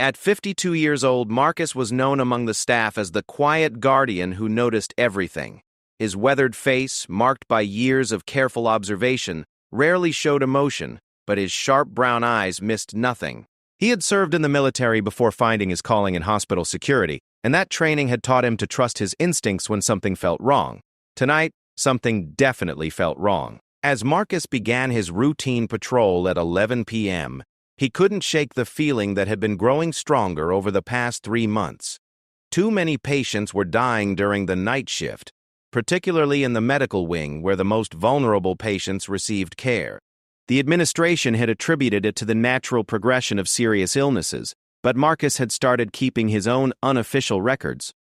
At 52 years old, Marcus was known among the staff as the quiet guardian who noticed everything. His weathered face, marked by years of careful observation, rarely showed emotion, but his sharp brown eyes missed nothing. He had served in the military before finding his calling in hospital security, and that training had taught him to trust his instincts when something felt wrong. Tonight, something definitely felt wrong. As Marcus began his routine patrol at 11 p.m., he couldn't shake the feeling that had been growing stronger over the past 3 months. Too many patients were dying during the night shift, particularly in the medical wing where the most vulnerable patients received care. The administration had attributed it to the natural progression of serious illnesses, but Marcus had started keeping his own unofficial records.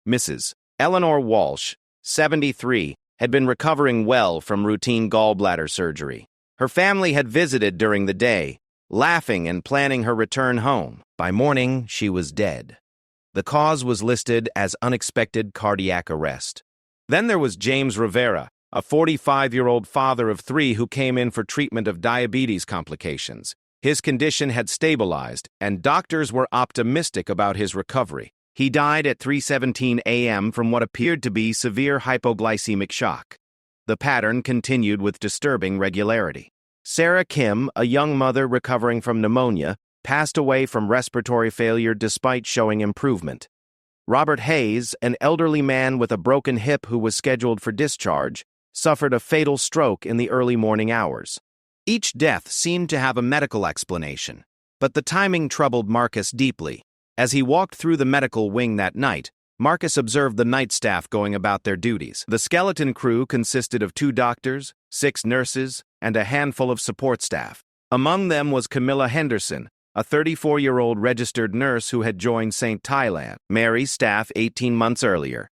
Mrs. Eleanor Walsh, 73, had been recovering well from routine gallbladder surgery. Her family had visited during the day, laughing and planning her return home. By morning, she was dead. The cause was listed as unexpected cardiac arrest. Then there was James Rivera, a 45-year-old father of 3 who came in for treatment of diabetes complications. His condition had stabilized, and doctors were optimistic about his recovery. He died at 3:17 a.m. from what appeared to be severe hypoglycemic shock. The pattern continued with disturbing regularity. Sarah Kim, a young mother recovering from pneumonia, passed away from respiratory failure despite showing improvement. Robert Hayes, an elderly man with a broken hip who was scheduled for discharge, suffered a fatal stroke in the early morning hours. Each death seemed to have a medical explanation, but the timing troubled Marcus deeply. As he walked through the medical wing that night, Marcus observed the night staff going about their duties. The skeleton crew consisted of 2 doctors, 6 nurses, and a handful of support staff. Among them was Camilla Henderson, a 34-year-old registered nurse who had joined St. Thailand, Mary's staff 18 months earlier.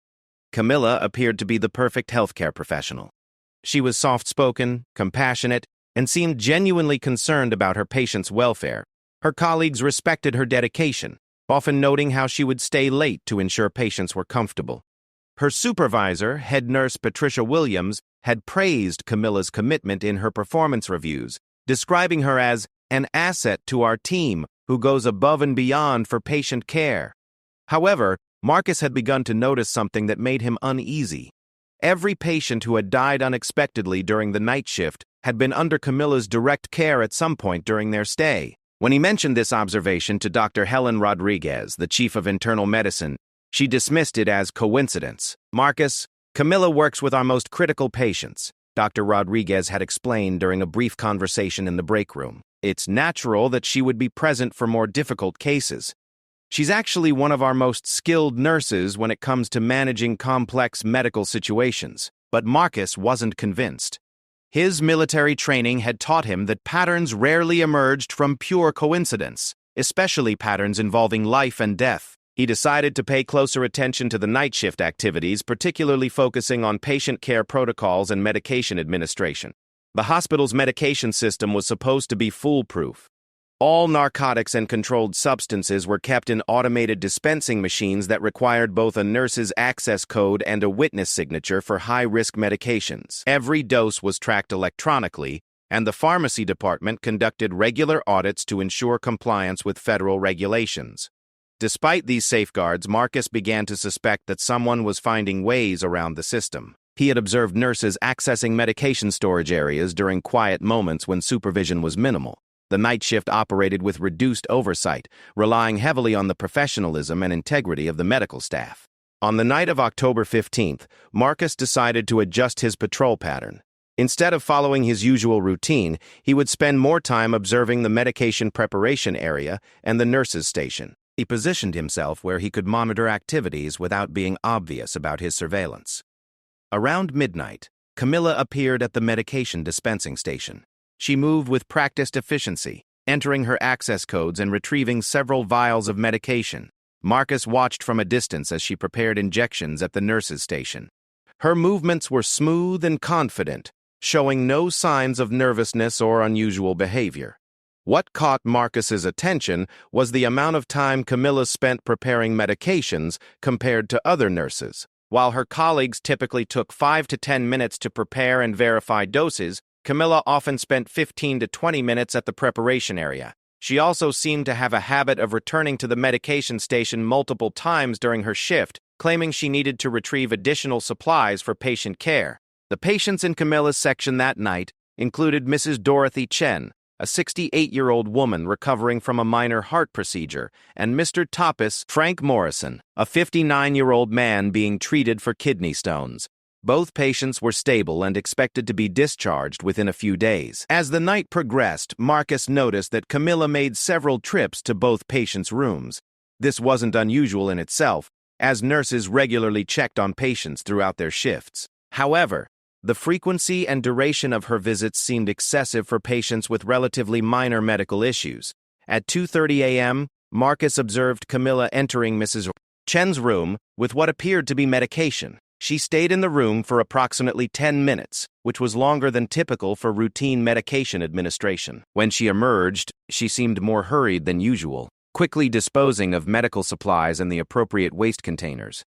Camilla appeared to be the perfect healthcare professional. She was soft-spoken, compassionate, and seemed genuinely concerned about her patients' welfare. Her colleagues respected her dedication, often noting how she would stay late to ensure patients were comfortable. Her supervisor, head nurse Patricia Williams, had praised Camilla's commitment in her performance reviews, describing her as an asset to our team who goes above and beyond for patient care. However, Marcus had begun to notice something that made him uneasy. Every patient who had died unexpectedly during the night shift had been under Camilla's direct care at some point during their stay. When he mentioned this observation to Dr. Helen Rodriguez, the chief of internal medicine, she dismissed it as coincidence. "Marcus, Camilla works with our most critical patients," Dr. Rodriguez had explained during a brief conversation in the break room. "It's natural that she would be present for more difficult cases. She's actually one of our most skilled nurses when it comes to managing complex medical situations." But Marcus wasn't convinced. His military training had taught him that patterns rarely emerged from pure coincidence, especially patterns involving life and death. He decided to pay closer attention to the night shift activities, particularly focusing on patient care protocols and medication administration. The hospital's medication system was supposed to be foolproof. All narcotics and controlled substances were kept in automated dispensing machines that required both a nurse's access code and a witness signature for high-risk medications. Every dose was tracked electronically, and the pharmacy department conducted regular audits to ensure compliance with federal regulations. Despite these safeguards, Marcus began to suspect that someone was finding ways around the system. He had observed nurses accessing medication storage areas during quiet moments when supervision was minimal. The night shift operated with reduced oversight, relying heavily on the professionalism and integrity of the medical staff. On the night of October 15th, Marcus decided to adjust his patrol pattern. Instead of following his usual routine, he would spend more time observing the medication preparation area and the nurses' station. He positioned himself where he could monitor activities without being obvious about his surveillance. Around midnight, Camilla appeared at the medication dispensing station. She moved with practiced efficiency, entering her access codes and retrieving several vials of medication. Marcus watched from a distance as she prepared injections at the nurse's station. Her movements were smooth and confident, showing no signs of nervousness or unusual behavior. What caught Marcus's attention was the amount of time Camilla spent preparing medications compared to other nurses. While her colleagues typically took 5 to 10 minutes to prepare and verify doses, Camilla often spent 15 to 20 minutes at the preparation area. She also seemed to have a habit of returning to the medication station multiple times during her shift, claiming she needed to retrieve additional supplies for patient care. The patients in Camilla's section that night included Mrs. Dorothy Chen, a 68-year-old woman recovering from a minor heart procedure, and Mr. Tapas Frank Morrison, a 59-year-old man being treated for kidney stones. Both patients were stable and expected to be discharged within a few days. As the night progressed, Marcus noticed that Camilla made several trips to both patients' rooms. This wasn't unusual in itself, as nurses regularly checked on patients throughout their shifts. However, the frequency and duration of her visits seemed excessive for patients with relatively minor medical issues. At 2:30 a.m., Marcus observed Camilla entering Mrs. Chen's room with what appeared to be medication. She stayed in the room for approximately 10 minutes, which was longer than typical for routine medication administration. When she emerged, she seemed more hurried than usual, quickly disposing of medical supplies in the appropriate waste containers.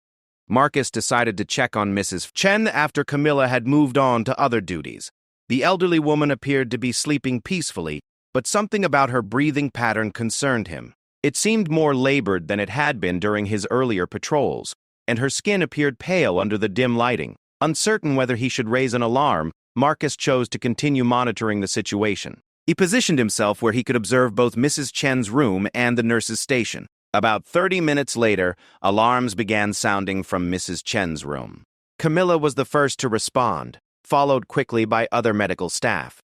Marcus decided to check on Mrs. Chen after Camilla had moved on to other duties. The elderly woman appeared to be sleeping peacefully, but something about her breathing pattern concerned him. It seemed more labored than it had been during his earlier patrols, and her skin appeared pale under the dim lighting. Uncertain whether he should raise an alarm, Marcus chose to continue monitoring the situation. He positioned himself where he could observe both Mrs. Chen's room and the nurse's station. About 30 minutes later, alarms began sounding from Mrs. Chen's room. Camilla was the first to respond, followed quickly by other medical staff.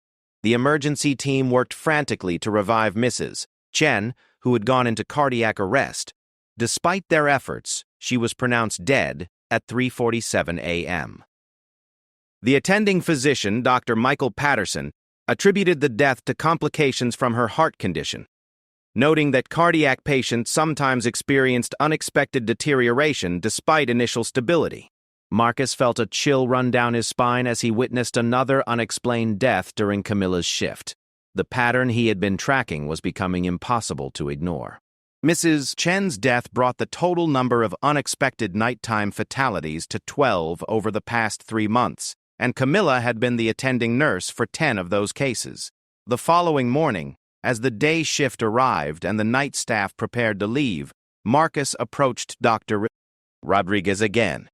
The emergency team worked frantically to revive Mrs. Chen, who had gone into cardiac arrest. Despite their efforts, she was pronounced dead at 3:47 a.m. The attending physician, Dr. Michael Patterson, attributed the death to complications from her heart condition, noting that cardiac patients sometimes experienced unexpected deterioration despite initial stability. Marcus felt a chill run down his spine as he witnessed another unexplained death during Camilla's shift. The pattern he had been tracking was becoming impossible to ignore. Mrs. Chen's death brought the total number of unexpected nighttime fatalities to 12 over the past 3 months, and Camilla had been the attending nurse for 10 of those cases. The following morning, as the day shift arrived and the night staff prepared to leave, Marcus approached Dr. Rodriguez again.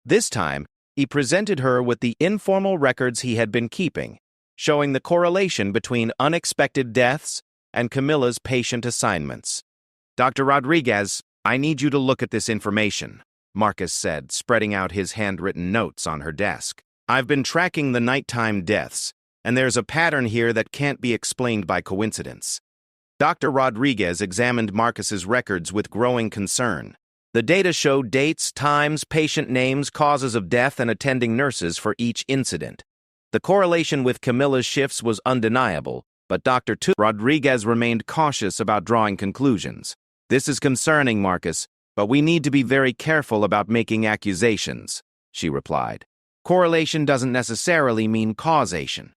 This time, he presented her with the informal records he had been keeping, showing the correlation between unexpected deaths and Camilla's patient assignments. "Dr. Rodriguez, I need you to look at this information," Marcus said, spreading out his handwritten notes on her desk. "I've been tracking the nighttime deaths, and there's a pattern here that can't be explained by coincidence." Dr. Rodriguez examined Marcus's records with growing concern. The data showed dates, times, patient names, causes of death, and attending nurses for each incident. The correlation with Camilla's shifts was undeniable, but Dr. Rodriguez remained cautious about drawing conclusions. "This is concerning, Marcus, but we need to be very careful about making accusations," she replied. "Correlation doesn't necessarily mean causation.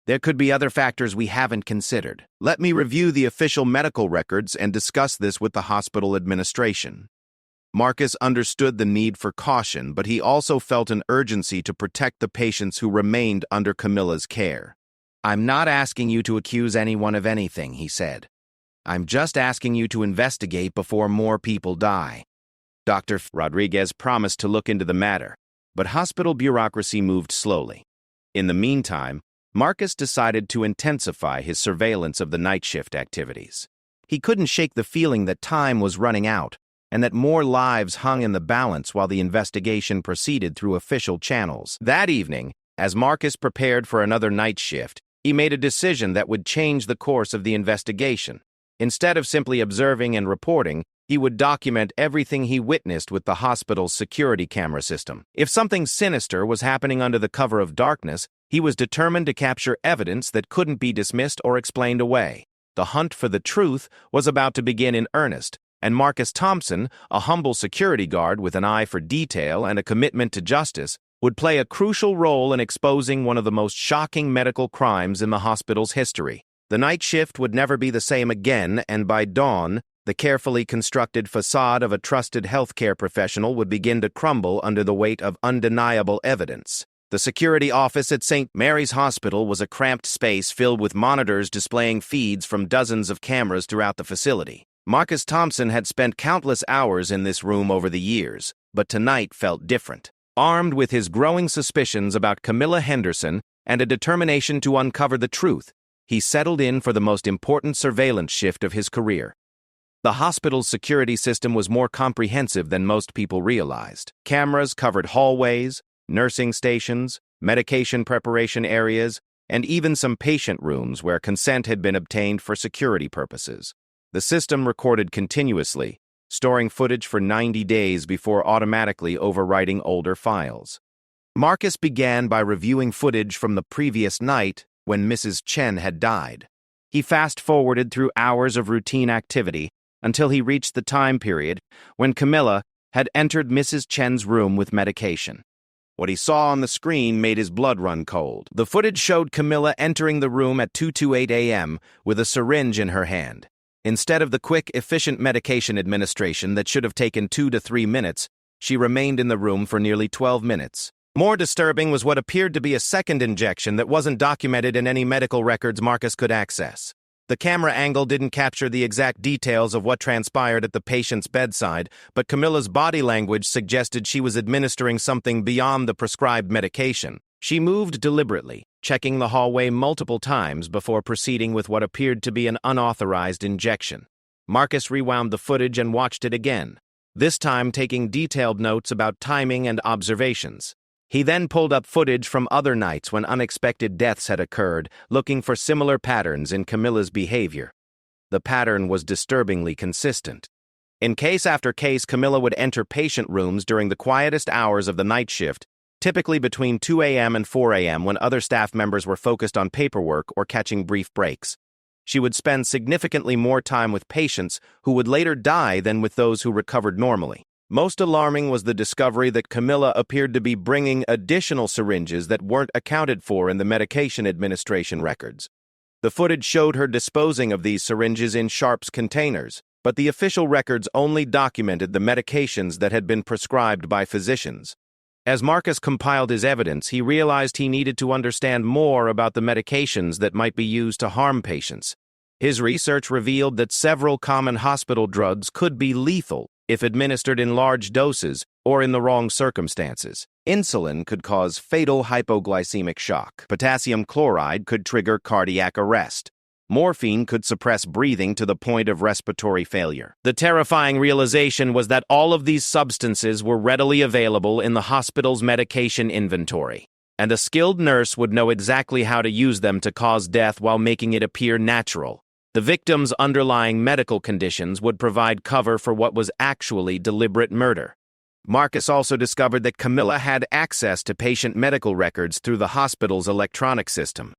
There could be other factors we haven't considered. Let me review the official medical records and discuss this with the hospital administration." Marcus understood the need for caution, but he also felt an urgency to protect the patients who remained under Camilla's care. "I'm not asking you to accuse anyone of anything," he said. "I'm just asking you to investigate before more people die." Dr. Rodriguez promised to look into the matter, but hospital bureaucracy moved slowly. In the meantime, Marcus decided to intensify his surveillance of the night shift activities. He couldn't shake the feeling that time was running out, and that more lives hung in the balance while the investigation proceeded through official channels. That evening, as Marcus prepared for another night shift, he made a decision that would change the course of the investigation. Instead of simply observing and reporting, he would document everything he witnessed with the hospital's security camera system. If something sinister was happening under the cover of darkness, he was determined to capture evidence that couldn't be dismissed or explained away. The hunt for the truth was about to begin in earnest, and Marcus Thompson, a humble security guard with an eye for detail and a commitment to justice, would play a crucial role in exposing one of the most shocking medical crimes in the hospital's history. The night shift would never be the same again, and by dawn, the carefully constructed facade of a trusted healthcare professional would begin to crumble under the weight of undeniable evidence. The security office at St. Mary's Hospital was a cramped space filled with monitors displaying feeds from dozens of cameras throughout the facility. Marcus Thompson had spent countless hours in this room over the years, but tonight felt different. Armed with his growing suspicions about Camilla Henderson and a determination to uncover the truth, he settled in for the most important surveillance shift of his career. The hospital's security system was more comprehensive than most people realized. Cameras covered hallways, nursing stations, medication preparation areas, and even some patient rooms where consent had been obtained for security purposes. The system recorded continuously, storing footage for 90 days before automatically overwriting older files. Marcus began by reviewing footage from the previous night when Mrs. Chen had died. He fast-forwarded through hours of routine activity until he reached the time period when Camilla had entered Mrs. Chen's room with medication. What he saw on the screen made his blood run cold. The footage showed Camilla entering the room at 2:28 a.m. with a syringe in her hand. Instead of the quick, efficient medication administration that should have taken 2 to 3 minutes, she remained in the room for nearly 12 minutes. More disturbing was what appeared to be a second injection that wasn't documented in any medical records Marcus could access. The camera angle didn't capture the exact details of what transpired at the patient's bedside, but Camilla's body language suggested she was administering something beyond the prescribed medication. She moved deliberately, checking the hallway multiple times before proceeding with what appeared to be an unauthorized injection. Marcus rewound the footage and watched it again, this time taking detailed notes about timing and observations. He then pulled up footage from other nights when unexpected deaths had occurred, looking for similar patterns in Camilla's behavior. The pattern was disturbingly consistent. In case after case, Camilla would enter patient rooms during the quietest hours of the night shift, typically between 2 a.m. and 4 a.m. when other staff members were focused on paperwork or catching brief breaks. She would spend significantly more time with patients who would later die than with those who recovered normally. Most alarming was the discovery that Camilla appeared to be bringing additional syringes that weren't accounted for in the medication administration records. The footage showed her disposing of these syringes in Sharps containers, but the official records only documented the medications that had been prescribed by physicians. As Marcus compiled his evidence, he realized he needed to understand more about the medications that might be used to harm patients. His research revealed that several common hospital drugs could be lethal if administered in large doses or in the wrong circumstances. Insulin could cause fatal hypoglycemic shock. Potassium chloride could trigger cardiac arrest. Morphine could suppress breathing to the point of respiratory failure. The terrifying realization was that all of these substances were readily available in the hospital's medication inventory, and a skilled nurse would know exactly how to use them to cause death while making it appear natural. The victim's underlying medical conditions would provide cover for what was actually deliberate murder. Marcus also discovered that Camilla had access to patient medical records through the hospital's electronic system.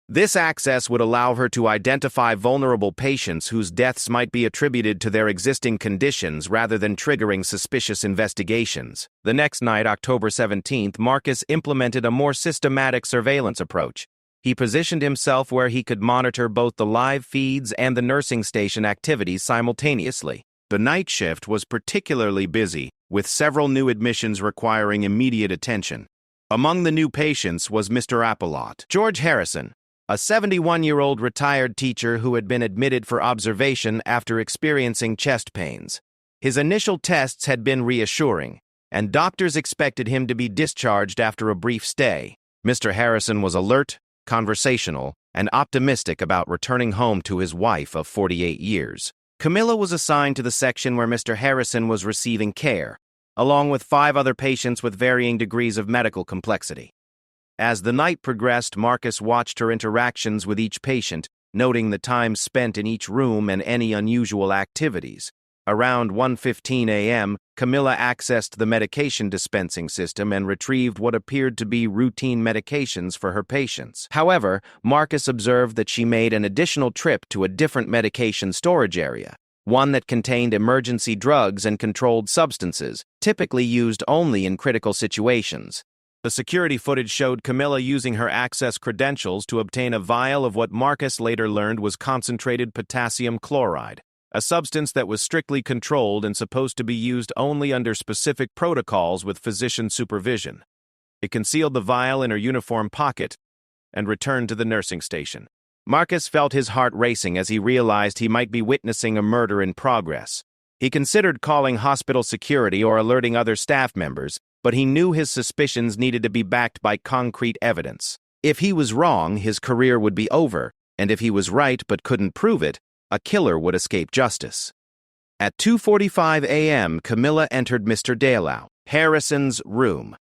This access would allow her to identify vulnerable patients whose deaths might be attributed to their existing conditions rather than triggering suspicious investigations. The next night, October 17th, Marcus implemented a more systematic surveillance approach. He positioned himself where he could monitor both the live feeds and the nursing station activities simultaneously. The night shift was particularly busy, with several new admissions requiring immediate attention. Among the new patients was Mr. Appalot. George Harrison, a 71-year-old retired teacher who had been admitted for observation after experiencing chest pains. His initial tests had been reassuring, and doctors expected him to be discharged after a brief stay. Mr. Harrison was alert, conversational, and optimistic about returning home to his wife of 48 years. Camilla was assigned to the section where Mr. Harrison was receiving care, along with 5 other patients with varying degrees of medical complexity. As the night progressed, Marcus watched her interactions with each patient, noting the time spent in each room and any unusual activities. Around 1:15 a.m., Camilla accessed the medication dispensing system and retrieved what appeared to be routine medications for her patients. However, Marcus observed that she made an additional trip to a different medication storage area, one that contained emergency drugs and controlled substances, typically used only in critical situations. The security footage showed Camilla using her access credentials to obtain a vial of what Marcus later learned was concentrated potassium chloride, a substance that was strictly controlled and supposed to be used only under specific protocols with physician supervision. It concealed the vial in her uniform pocket and returned to the nursing station. Marcus felt his heart racing as he realized he might be witnessing a murder in progress. He considered calling hospital security or alerting other staff members, but he knew his suspicions needed to be backed by concrete evidence. If he was wrong, his career would be over, and if he was right but couldn't prove it, a killer would escape justice. At 2:45 a.m., Camilla entered Mr. Daylow, Harrison's room.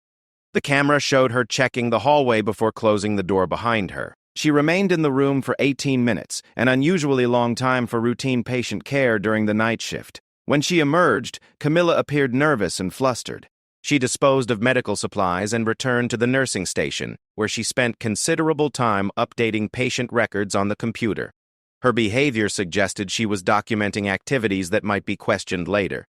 The camera showed her checking the hallway before closing the door behind her. She remained in the room for 18 minutes, an unusually long time for routine patient care during the night shift. When she emerged, Camilla appeared nervous and flustered. She disposed of medical supplies and returned to the nursing station, where she spent considerable time updating patient records on the computer. Her behavior suggested she was documenting activities that might be questioned later.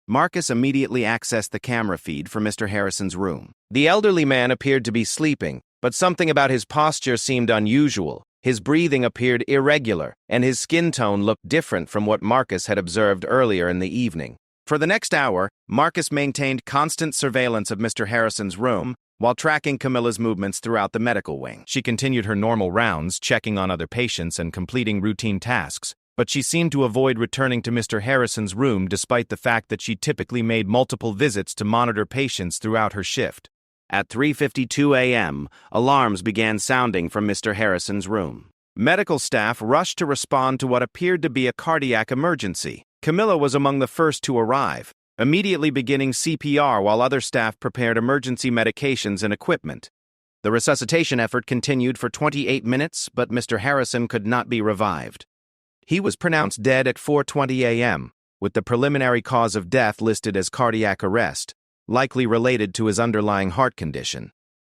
Marcus immediately accessed the camera feed for Mr. Harrison's room. The elderly man appeared to be sleeping, but something about his posture seemed unusual. His breathing appeared irregular, and his skin tone looked different from what Marcus had observed earlier in the evening. For the next hour, Marcus maintained constant surveillance of Mr. Harrison's room while tracking Camilla's movements throughout the medical wing. She continued her normal rounds, checking on other patients and completing routine tasks, but she seemed to avoid returning to Mr. Harrison's room despite the fact that she typically made multiple visits to monitor patients throughout her shift. At 3:52 a.m., alarms began sounding from Mr. Harrison's room. Medical staff rushed to respond to what appeared to be a cardiac emergency. Camilla was among the first to arrive, immediately beginning CPR while other staff prepared emergency medications and equipment. The resuscitation effort continued for 28 minutes, but Mr. Harrison could not be revived. He was pronounced dead at 4:20 a.m., with the preliminary cause of death listed as cardiac arrest, likely related to his underlying heart condition.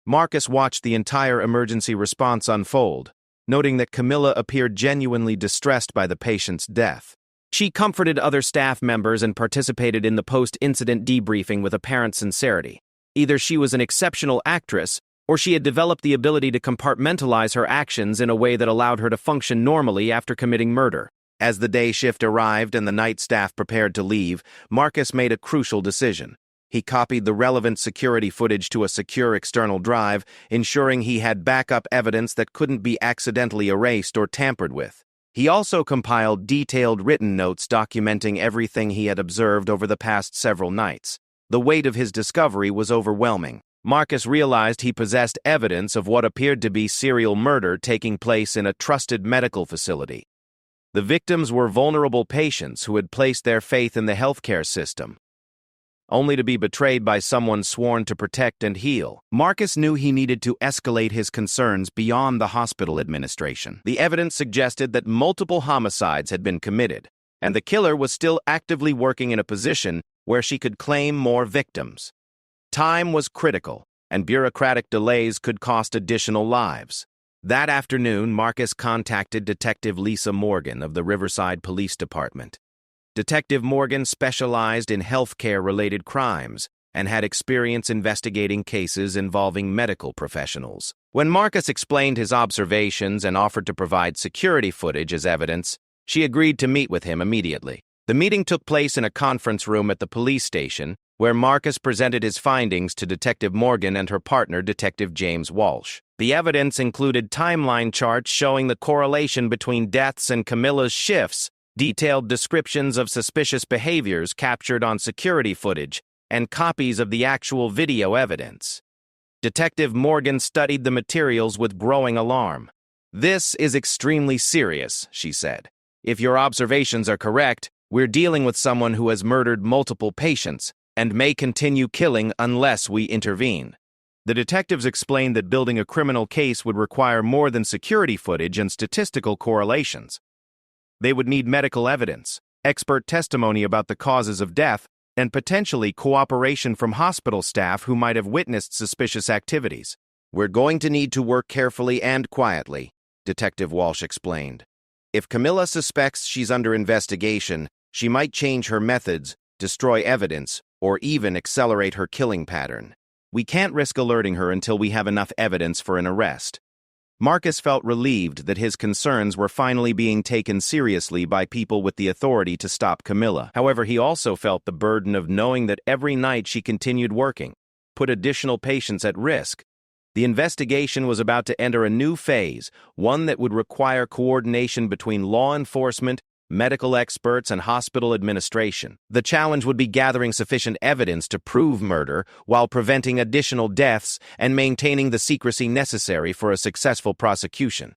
Marcus watched the entire emergency response unfold, noting that Camilla appeared genuinely distressed by the patient's death. She comforted other staff members and participated in the post-incident debriefing with apparent sincerity. Either she was an exceptional actress, or she had developed the ability to compartmentalize her actions in a way that allowed her to function normally after committing murder. As the day shift arrived and the night staff prepared to leave, Marcus made a crucial decision. He copied the relevant security footage to a secure external drive, ensuring he had backup evidence that couldn't be accidentally erased or tampered with. He also compiled detailed written notes documenting everything he had observed over the past several nights. The weight of his discovery was overwhelming. Marcus realized he possessed evidence of what appeared to be serial murder taking place in a trusted medical facility. The victims were vulnerable patients who had placed their faith in the healthcare system, only to be betrayed by someone sworn to protect and heal. Marcus knew he needed to escalate his concerns beyond the hospital administration. The evidence suggested that multiple homicides had been committed, and the killer was still actively working in a position where she could claim more victims. Time was critical, and bureaucratic delays could cost additional lives. That afternoon, Marcus contacted Detective Lisa Morgan of the Riverside Police Department. Detective Morgan specialized in healthcare-related crimes and had experience investigating cases involving medical professionals. When Marcus explained his observations and offered to provide security footage as evidence, she agreed to meet with him immediately. The meeting took place in a conference room at the police station, where Marcus presented his findings to Detective Morgan and her partner, Detective James Walsh. The evidence included timeline charts showing the correlation between deaths and Camilla's shifts, detailed descriptions of suspicious behaviors captured on security footage, and copies of the actual video evidence. Detective Morgan studied the materials with growing alarm. "This is extremely serious," she said. "If your observations are correct, we're dealing with someone who has murdered multiple patients and may continue killing unless we intervene." The detectives explained that building a criminal case would require more than security footage and statistical correlations. They would need medical evidence, expert testimony about the causes of death, and potentially cooperation from hospital staff who might have witnessed suspicious activities. "We're going to need to work carefully and quietly," Detective Walsh explained. "If Camilla suspects she's under investigation, she might change her methods, destroy evidence, or even accelerate her killing pattern. We can't risk alerting her until we have enough evidence for an arrest." Marcus felt relieved that his concerns were finally being taken seriously by people with the authority to stop Camilla. However, he also felt the burden of knowing that every night she continued working, put additional patients at risk. The investigation was about to enter a new phase, one that would require coordination between law enforcement, medical experts, and hospital administration. The challenge would be gathering sufficient evidence to prove murder while preventing additional deaths and maintaining the secrecy necessary for a successful prosecution.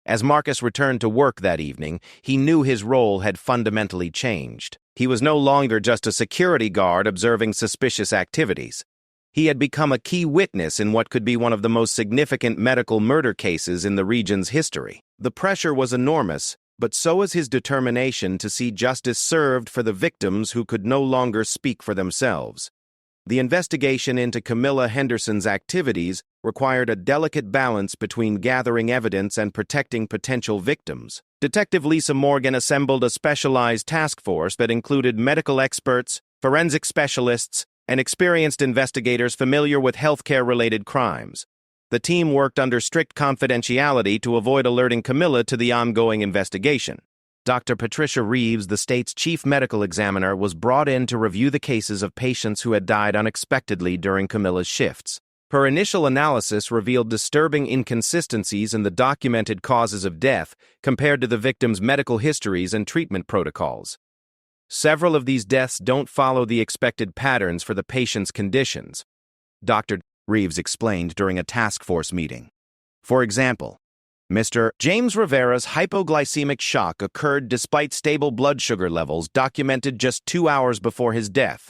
As Marcus returned to work that evening, he knew his role had fundamentally changed. He was no longer just a security guard observing suspicious activities. He had become a key witness in what could be one of the most significant medical murder cases in the region's history. The pressure was enormous, but so was his determination to see justice served for the victims who could no longer speak for themselves. The investigation into Camilla Henderson's activities required a delicate balance between gathering evidence and protecting potential victims. Detective Lisa Morgan assembled a specialized task force that included medical experts, forensic specialists, and experienced investigators familiar with healthcare-related crimes. The team worked under strict confidentiality to avoid alerting Camilla to the ongoing investigation. Dr. Patricia Reeves, the state's chief medical examiner, was brought in to review the cases of patients who had died unexpectedly during Camilla's shifts. Her initial analysis revealed disturbing inconsistencies in the documented causes of death compared to the victims' medical histories and treatment protocols. Several of these deaths don't follow the expected patterns for the patient's conditions, Dr. Reeves explained during a task force meeting. For example, Mr. James Rivera's hypoglycemic shock occurred despite stable blood sugar levels documented just 2 hours before his death.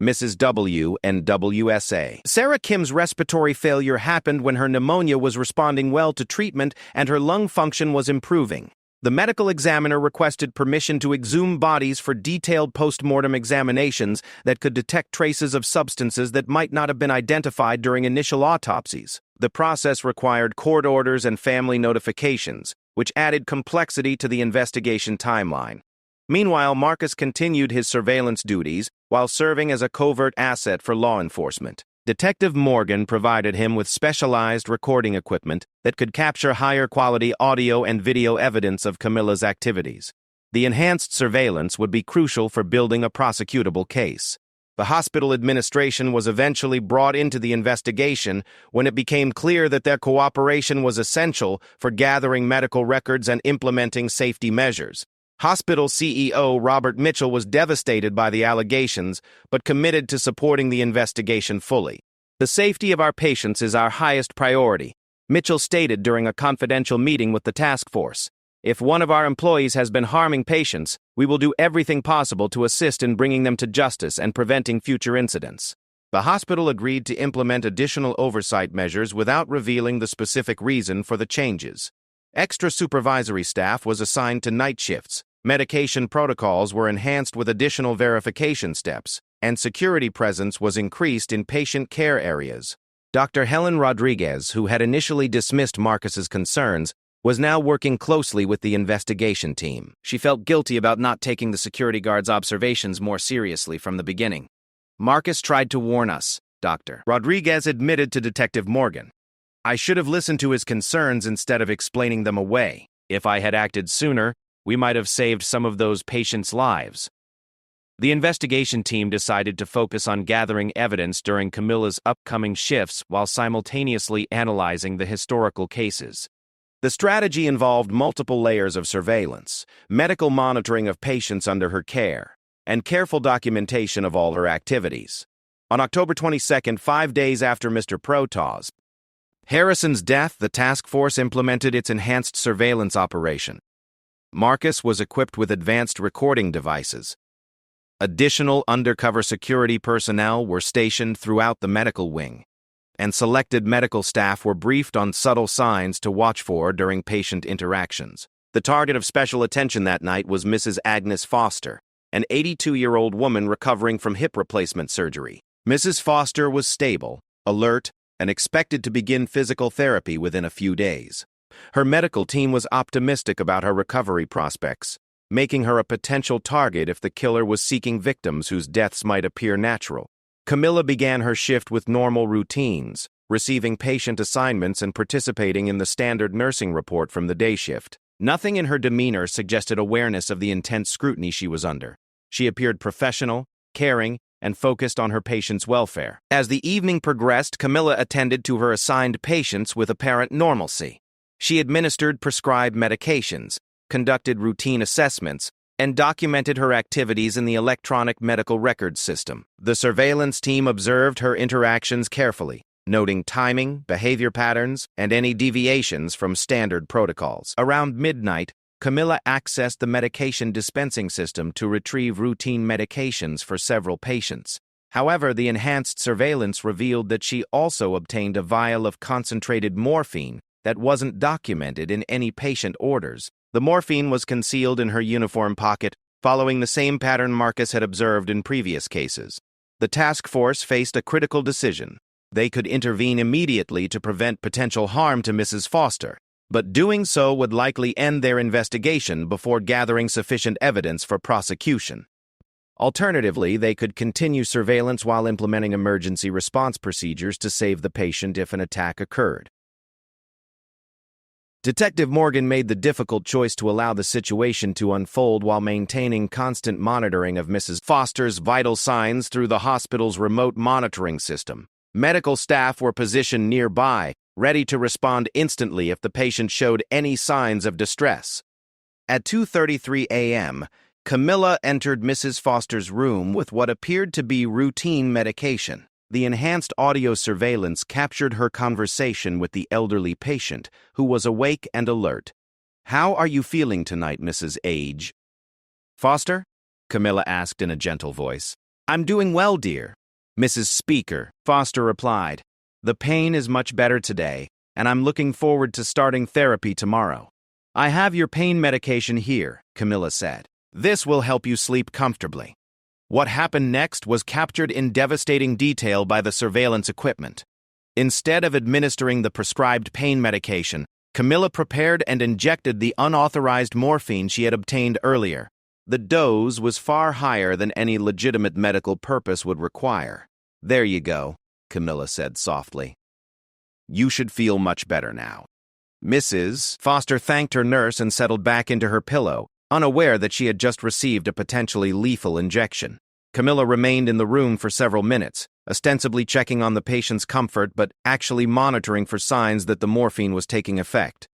Mrs. W and WSA. Sarah Kim's respiratory failure happened when her pneumonia was responding well to treatment and her lung function was improving. The medical examiner requested permission to exhume bodies for detailed post-mortem examinations that could detect traces of substances that might not have been identified during initial autopsies. The process required court orders and family notifications, which added complexity to the investigation timeline. Meanwhile, Marcus continued his surveillance duties while serving as a covert asset for law enforcement. Detective Morgan provided him with specialized recording equipment that could capture higher-quality audio and video evidence of Camilla's activities. The enhanced surveillance would be crucial for building a prosecutable case. The hospital administration was eventually brought into the investigation when it became clear that their cooperation was essential for gathering medical records and implementing safety measures. Hospital CEO Robert Mitchell was devastated by the allegations, but committed to supporting the investigation fully. "The safety of our patients is our highest priority," Mitchell stated during a confidential meeting with the task force. "If one of our employees has been harming patients, we will do everything possible to assist in bringing them to justice and preventing future incidents." The hospital agreed to implement additional oversight measures without revealing the specific reason for the changes. Extra supervisory staff was assigned to night shifts. Medication protocols were enhanced with additional verification steps, and security presence was increased in patient care areas. Dr. Helen Rodriguez, who had initially dismissed Marcus's concerns, was now working closely with the investigation team. She felt guilty about not taking the security guard's observations more seriously from the beginning. "Marcus tried to warn us," Dr. Rodriguez admitted to Detective Morgan. "I should have listened to his concerns instead of explaining them away. If I had acted sooner, we might have saved some of those patients' lives." The investigation team decided to focus on gathering evidence during Camilla's upcoming shifts while simultaneously analyzing the historical cases. The strategy involved multiple layers of surveillance, medical monitoring of patients under her care, and careful documentation of all her activities. On October 22nd, 5 days after Mr. Protaw's Harrison's death, the task force implemented its enhanced surveillance operation. Marcus was equipped with advanced recording devices. Additional undercover security personnel were stationed throughout the medical wing, and selected medical staff were briefed on subtle signs to watch for during patient interactions. The target of special attention that night was Mrs. Agnes Foster, an 82-year-old woman recovering from hip replacement surgery. Mrs. Foster was stable, alert, and expected to begin physical therapy within a few days. Her medical team was optimistic about her recovery prospects, making her a potential target if the killer was seeking victims whose deaths might appear natural. Camilla began her shift with normal routines, receiving patient assignments and participating in the standard nursing report from the day shift. Nothing in her demeanor suggested awareness of the intense scrutiny she was under. She appeared professional, caring, and focused on her patient's welfare. As the evening progressed, Camilla attended to her assigned patients with apparent normalcy. She administered prescribed medications, conducted routine assessments, and documented her activities in the electronic medical records system. The surveillance team observed her interactions carefully, noting timing, behavior patterns, and any deviations from standard protocols. Around midnight, Camilla accessed the medication dispensing system to retrieve routine medications for several patients. However, the enhanced surveillance revealed that she also obtained a vial of concentrated morphine that wasn't documented in any patient orders. The morphine was concealed in her uniform pocket, following the same pattern Marcus had observed in previous cases. The task force faced a critical decision. They could intervene immediately to prevent potential harm to Mrs. Foster, but doing so would likely end their investigation before gathering sufficient evidence for prosecution. Alternatively, they could continue surveillance while implementing emergency response procedures to save the patient if an attack occurred. Detective Morgan made the difficult choice to allow the situation to unfold while maintaining constant monitoring of Mrs. Foster's vital signs through the hospital's remote monitoring system. Medical staff were positioned nearby, ready to respond instantly if the patient showed any signs of distress. At 2:33 a.m., Camilla entered Mrs. Foster's room with what appeared to be routine medication. The enhanced audio surveillance captured her conversation with the elderly patient, who was awake and alert. "How are you feeling tonight, Mrs. Age?" "Foster?" Camilla asked in a gentle voice. "I'm doing well, dear." "Mrs. Speaker," Foster replied. "The pain is much better today, and I'm looking forward to starting therapy tomorrow." "I have your pain medication here," Camilla said. "This will help you sleep comfortably." What happened next was captured in devastating detail by the surveillance equipment. Instead of administering the prescribed pain medication, Camilla prepared and injected the unauthorized morphine she had obtained earlier. The dose was far higher than any legitimate medical purpose would require. "There you go," Camilla said softly. "You should feel much better now." Mrs. Foster thanked her nurse and settled back into her pillow, unaware that she had just received a potentially lethal injection. Camilla remained in the room for several minutes, ostensibly checking on the patient's comfort but actually monitoring for signs that the morphine was taking effect.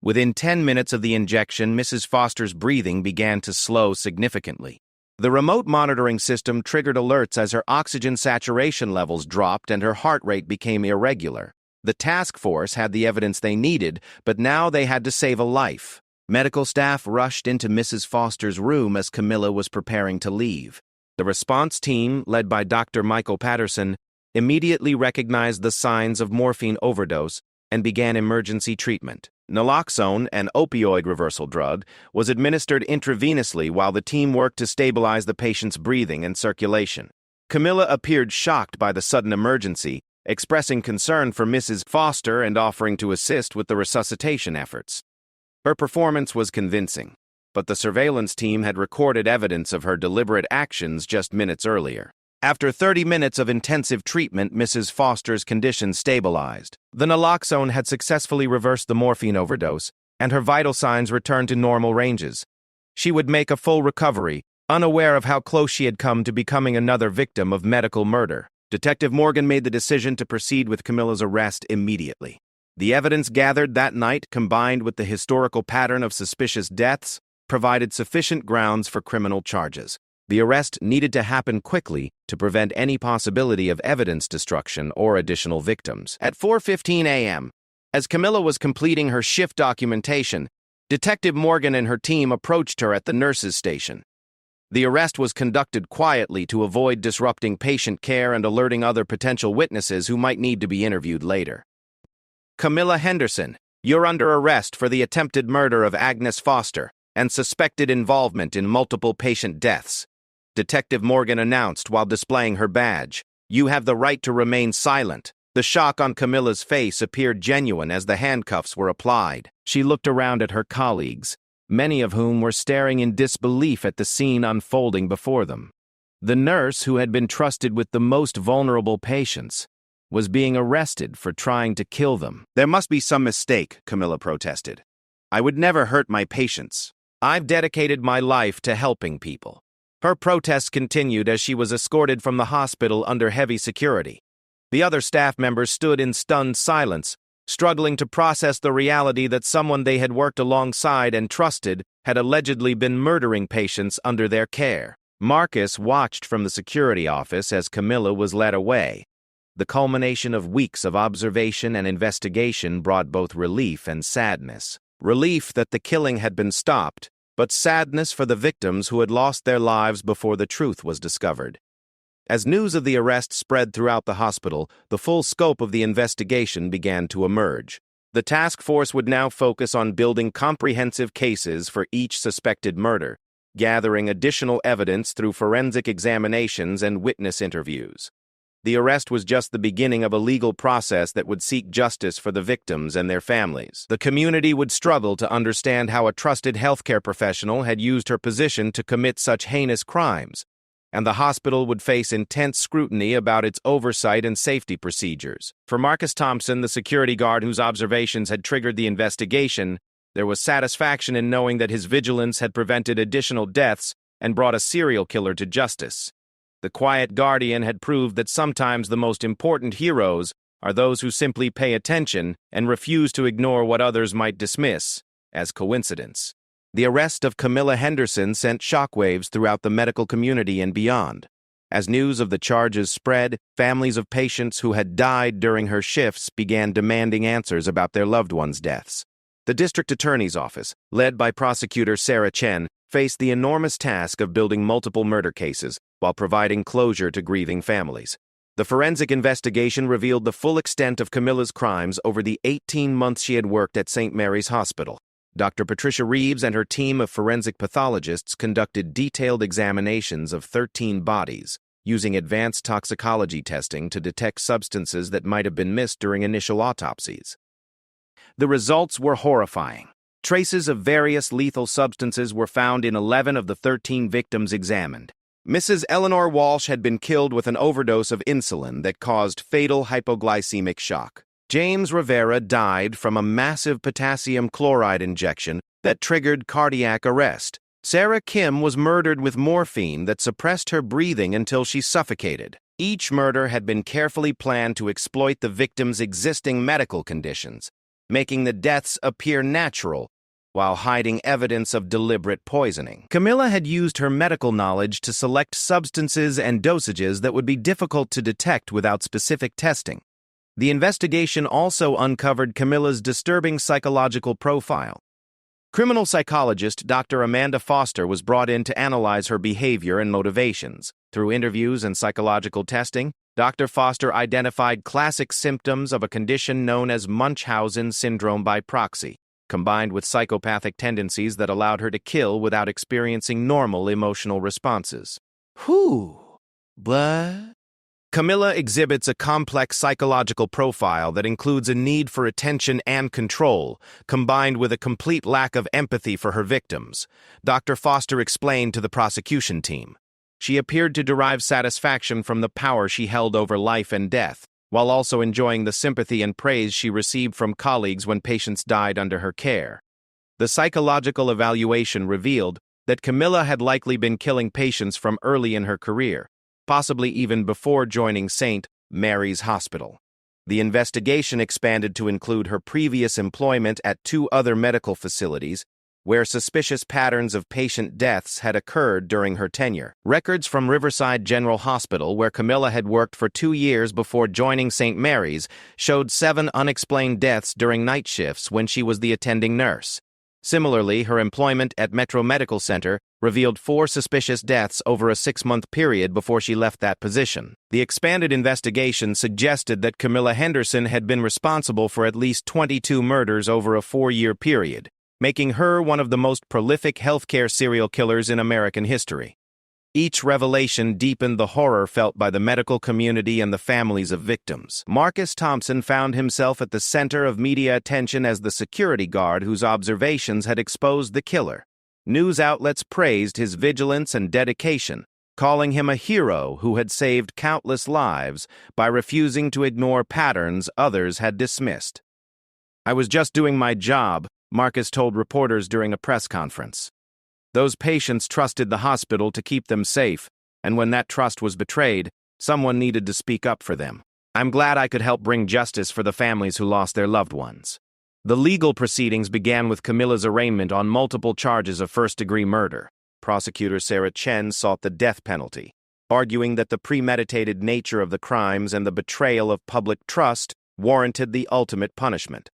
Within 10 minutes of the injection, Mrs. Foster's breathing began to slow significantly. The remote monitoring system triggered alerts as her oxygen saturation levels dropped and her heart rate became irregular. The task force had the evidence they needed, but now they had to save a life. Medical staff rushed into Mrs. Foster's room as Camilla was preparing to leave. The response team, led by Dr. Michael Patterson, immediately recognized the signs of morphine overdose and began emergency treatment. Naloxone, an opioid reversal drug, was administered intravenously while the team worked to stabilize the patient's breathing and circulation. Camilla appeared shocked by the sudden emergency, expressing concern for Mrs. Foster and offering to assist with the resuscitation efforts. Her performance was convincing, but the surveillance team had recorded evidence of her deliberate actions just minutes earlier. After 30 minutes of intensive treatment, Mrs. Foster's condition stabilized. The naloxone had successfully reversed the morphine overdose, and her vital signs returned to normal ranges. She would make a full recovery, unaware of how close she had come to becoming another victim of medical murder. Detective Morgan made the decision to proceed with Camilla's arrest immediately. The evidence gathered that night, combined with the historical pattern of suspicious deaths, provided sufficient grounds for criminal charges. The arrest needed to happen quickly to prevent any possibility of evidence destruction or additional victims. At 4:15 a.m., as Camilla was completing her shift documentation, Detective Morgan and her team approached her at the nurses' station. The arrest was conducted quietly to avoid disrupting patient care and alerting other potential witnesses who might need to be interviewed later. "Camilla Henderson, you're under arrest for the attempted murder of Agnes Foster and suspected involvement in multiple patient deaths," Detective Morgan announced while displaying her badge. "You have the right to remain silent." The shock on Camilla's face appeared genuine as the handcuffs were applied. She looked around at her colleagues, many of whom were staring in disbelief at the scene unfolding before them. The nurse, who had been trusted with the most vulnerable patients, was being arrested for trying to kill them. "There must be some mistake," Camilla protested. "I would never hurt my patients. I've dedicated my life to helping people." Her protests continued as she was escorted from the hospital under heavy security. The other staff members stood in stunned silence, struggling to process the reality that someone they had worked alongside and trusted had allegedly been murdering patients under their care. Marcus watched from the security office as Camilla was led away. The culmination of weeks of observation and investigation brought both relief and sadness. Relief that the killing had been stopped, but sadness for the victims who had lost their lives before the truth was discovered. As news of the arrest spread throughout the hospital, the full scope of the investigation began to emerge. The task force would now focus on building comprehensive cases for each suspected murder, gathering additional evidence through forensic examinations and witness interviews. The arrest was just the beginning of a legal process that would seek justice for the victims and their families. The community would struggle to understand how a trusted healthcare professional had used her position to commit such heinous crimes, and the hospital would face intense scrutiny about its oversight and safety procedures. For Marcus Thompson, the security guard whose observations had triggered the investigation, there was satisfaction in knowing that his vigilance had prevented additional deaths and brought a serial killer to justice. The quiet guardian had proved that sometimes the most important heroes are those who simply pay attention and refuse to ignore what others might dismiss as coincidence. The arrest of Camilla Henderson sent shockwaves throughout the medical community and beyond. As news of the charges spread, families of patients who had died during her shifts began demanding answers about their loved ones' deaths. The district attorney's office, led by prosecutor Sarah Chen, faced the enormous task of building multiple murder cases while providing closure to grieving families. The forensic investigation revealed the full extent of Camilla's crimes over the 18 months she had worked at St. Mary's Hospital. Dr. Patricia Reeves and her team of forensic pathologists conducted detailed examinations of 13 bodies, using advanced toxicology testing to detect substances that might have been missed during initial autopsies. The results were horrifying. Traces of various lethal substances were found in 11 of the 13 victims examined. Mrs. Eleanor Walsh had been killed with an overdose of insulin that caused fatal hypoglycemic shock. James Rivera died from a massive potassium chloride injection that triggered cardiac arrest. Sarah Kim was murdered with morphine that suppressed her breathing until she suffocated. Each murder had been carefully planned to exploit the victim's existing medical conditions, making the deaths appear natural while hiding evidence of deliberate poisoning. Camilla had used her medical knowledge to select substances and dosages that would be difficult to detect without specific testing. The investigation also uncovered Camilla's disturbing psychological profile. Criminal psychologist Dr. Amanda Foster was brought in to analyze her behavior and motivations. Through interviews and psychological testing, Dr. Foster identified classic symptoms of a condition known as Munchausen syndrome by proxy, combined with psychopathic tendencies that allowed her to kill without experiencing normal emotional responses. But Camilla exhibits a complex psychological profile that includes a need for attention and control, combined with a complete lack of empathy for her victims, Dr. Foster explained to the prosecution team. She appeared to derive satisfaction from the power she held over life and death, while also enjoying the sympathy and praise she received from colleagues when patients died under her care. The psychological evaluation revealed that Camilla had likely been killing patients from early in her career, possibly even before joining St. Mary's Hospital. The investigation expanded to include her previous employment at 2 other medical facilities, where suspicious patterns of patient deaths had occurred during her tenure. Records from Riverside General Hospital, where Camilla had worked for 2 years before joining St. Mary's, showed 7 unexplained deaths during night shifts when she was the attending nurse. Similarly, her employment at Metro Medical Center revealed 4 suspicious deaths over a 6-month period before she left that position. The expanded investigation suggested that Camilla Henderson had been responsible for at least 22 murders over a 4-year period, making her one of the most prolific healthcare serial killers in American history. Each revelation deepened the horror felt by the medical community and the families of victims. Marcus Thompson found himself at the center of media attention as the security guard whose observations had exposed the killer. News outlets praised his vigilance and dedication, calling him a hero who had saved countless lives by refusing to ignore patterns others had dismissed. "I was just doing my job," Marcus told reporters during a press conference. Those patients trusted the hospital to keep them safe, and when that trust was betrayed, someone needed to speak up for them. I'm glad I could help bring justice for the families who lost their loved ones. The legal proceedings began with Camilla's arraignment on multiple charges of first-degree murder. Prosecutor Sarah Chen sought the death penalty, arguing that the premeditated nature of the crimes and the betrayal of public trust warranted the ultimate punishment.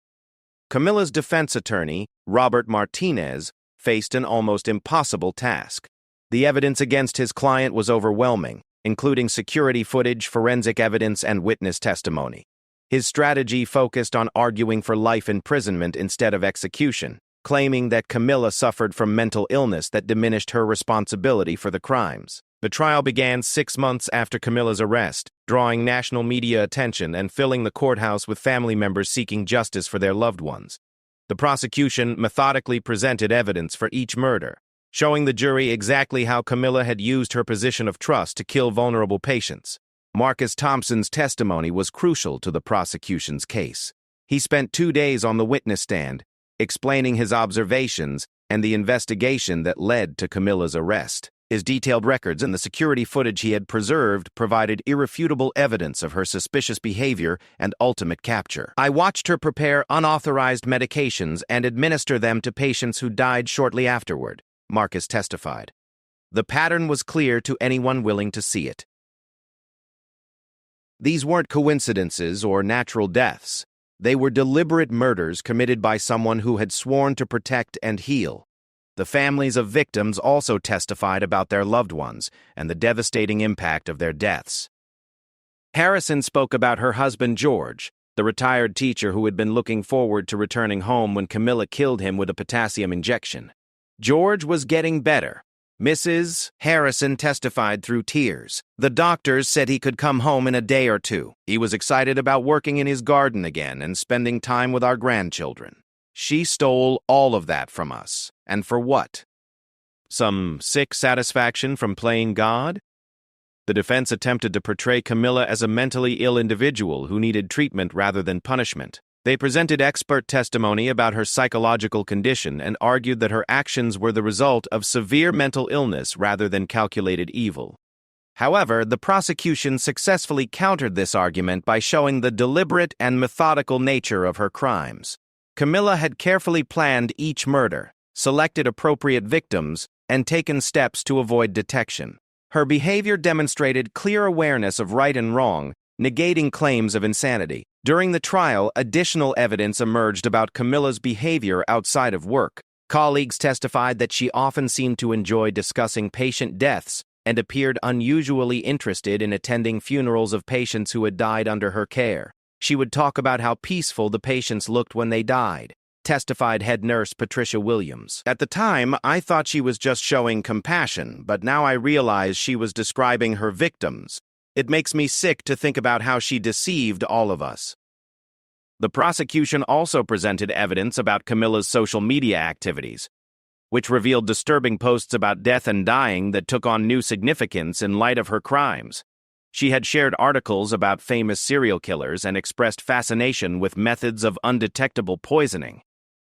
Camilla's defense attorney, Robert Martinez, faced an almost impossible task. The evidence against his client was overwhelming, including security footage, forensic evidence, and witness testimony. His strategy focused on arguing for life imprisonment instead of execution, claiming that Camilla suffered from mental illness that diminished her responsibility for the crimes. The trial began 6 months after Camilla's arrest, drawing national media attention and filling the courthouse with family members seeking justice for their loved ones. The prosecution methodically presented evidence for each murder, showing the jury exactly how Camilla had used her position of trust to kill vulnerable patients. Marcus Thompson's testimony was crucial to the prosecution's case. He spent 2 days on the witness stand, explaining his observations and the investigation that led to Camilla's arrest. His detailed records and the security footage he had preserved provided irrefutable evidence of her suspicious behavior and ultimate capture. I watched her prepare unauthorized medications and administer them to patients who died shortly afterward, Marcus testified. The pattern was clear to anyone willing to see it. These weren't coincidences or natural deaths. They were deliberate murders committed by someone who had sworn to protect and heal. The families of victims also testified about their loved ones and the devastating impact of their deaths. Harrison spoke about her husband George, the retired teacher who had been looking forward to returning home when Camilla killed him with a potassium injection. George was getting better. Mrs. Harrison testified through tears. The doctors said he could come home in a day or two. He was excited about working in his garden again and spending time with our grandchildren. She stole all of that from us. And for what? Some sick satisfaction from playing God? The defense attempted to portray Camilla as a mentally ill individual who needed treatment rather than punishment. They presented expert testimony about her psychological condition and argued that her actions were the result of severe mental illness rather than calculated evil. However, the prosecution successfully countered this argument by showing the deliberate and methodical nature of her crimes. Camilla had carefully planned each murder, selected appropriate victims, and taken steps to avoid detection. Her behavior demonstrated clear awareness of right and wrong, negating claims of insanity. During the trial, additional evidence emerged about Camilla's behavior outside of work. Colleagues testified that she often seemed to enjoy discussing patient deaths and appeared unusually interested in attending funerals of patients who had died under her care. She would talk about how peaceful the patients looked when they died, testified head nurse Patricia Williams. At the time, I thought she was just showing compassion, but now I realize she was describing her victims. It makes me sick to think about how she deceived all of us. The prosecution also presented evidence about Camilla's social media activities, which revealed disturbing posts about death and dying that took on new significance in light of her crimes. She had shared articles about famous serial killers and expressed fascination with methods of undetectable poisoning.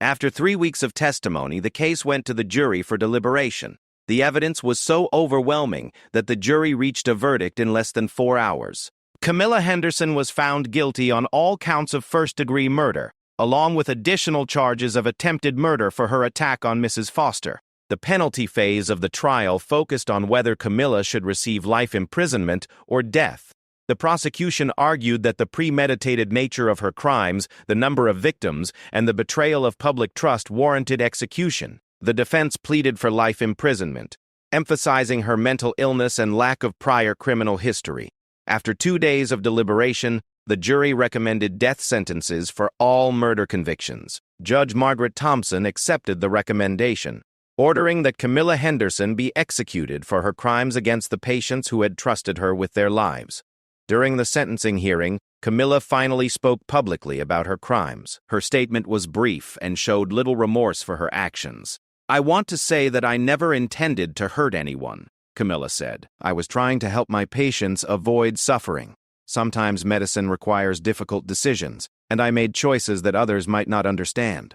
After 3 weeks of testimony, the case went to the jury for deliberation. The evidence was so overwhelming that the jury reached a verdict in less than 4 hours. Camilla Henderson was found guilty on all counts of first-degree murder, along with additional charges of attempted murder for her attack on Mrs. Foster. The penalty phase of the trial focused on whether Camilla should receive life imprisonment or death. The prosecution argued that the premeditated nature of her crimes, the number of victims, and the betrayal of public trust warranted execution. The defense pleaded for life imprisonment, emphasizing her mental illness and lack of prior criminal history. After 2 days of deliberation, the jury recommended death sentences for all murder convictions. Judge Margaret Thompson accepted the recommendation, ordering that Camilla Henderson be executed for her crimes against the patients who had trusted her with their lives. During the sentencing hearing, Camilla finally spoke publicly about her crimes. Her statement was brief and showed little remorse for her actions. "I want to say that I never intended to hurt anyone," Camilla said. "I was trying to help my patients avoid suffering. Sometimes medicine requires difficult decisions, and I made choices that others might not understand."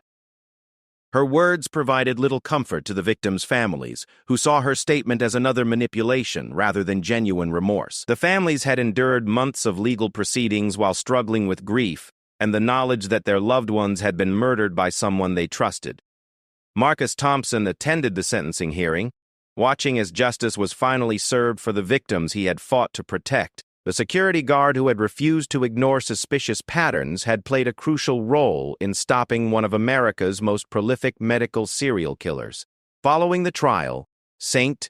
Her words provided little comfort to the victims' families, who saw her statement as another manipulation rather than genuine remorse. The families had endured months of legal proceedings while struggling with grief and the knowledge that their loved ones had been murdered by someone they trusted. Marcus Thompson attended the sentencing hearing, watching as justice was finally served for the victims he had fought to protect. The security guard who had refused to ignore suspicious patterns had played a crucial role in stopping one of America's most prolific medical serial killers. Following the trial, St.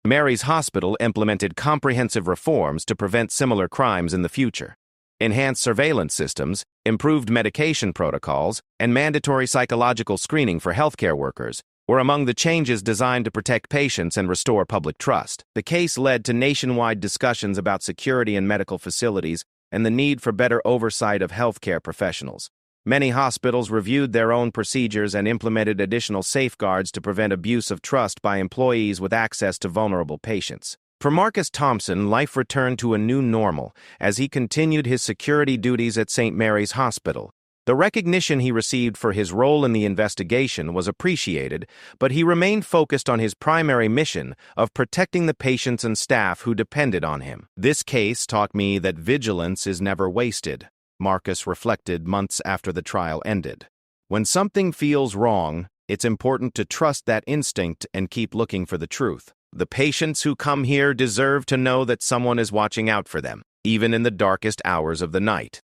Mary's Hospital implemented comprehensive reforms to prevent similar crimes in the future. Enhanced surveillance systems, improved medication protocols, and mandatory psychological screening for healthcare workers were among the changes designed to protect patients and restore public trust. The case led to nationwide discussions about security in medical facilities and the need for better oversight of healthcare professionals. Many hospitals reviewed their own procedures and implemented additional safeguards to prevent abuse of trust by employees with access to vulnerable patients. For Marcus Thompson, life returned to a new normal as he continued his security duties at St. Mary's Hospital. The recognition he received for his role in the investigation was appreciated, but he remained focused on his primary mission of protecting the patients and staff who depended on him. "This case taught me that vigilance is never wasted," Marcus reflected months after the trial ended. "When something feels wrong, it's important to trust that instinct and keep looking for the truth. The patients who come here deserve to know that someone is watching out for them, even in the darkest hours of the night."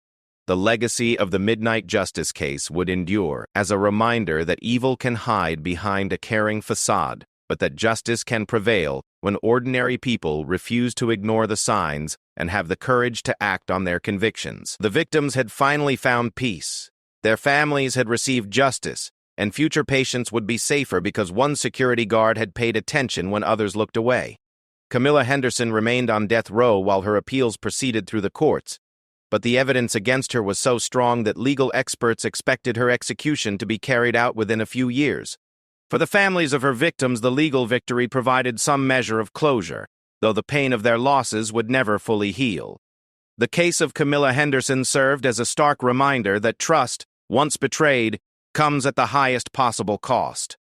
The legacy of the Midnight Justice case would endure as a reminder that evil can hide behind a caring facade, but that justice can prevail when ordinary people refuse to ignore the signs and have the courage to act on their convictions. The victims had finally found peace. Their families had received justice, and future patients would be safer because one security guard had paid attention when others looked away. Camilla Henderson remained on death row while her appeals proceeded through the courts, but the evidence against her was so strong that legal experts expected her execution to be carried out within a few years. For the families of her victims, the legal victory provided some measure of closure, though the pain of their losses would never fully heal. The case of Camilla Henderson served as a stark reminder that trust, once betrayed, comes at the highest possible cost.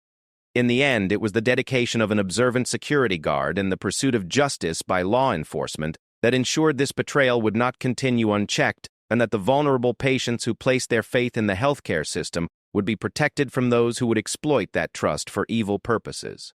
In the end, it was the dedication of an observant security guard and the pursuit of justice by law enforcement that ensured this betrayal would not continue unchecked and that the vulnerable patients who placed their faith in the healthcare system would be protected from those who would exploit that trust for evil purposes.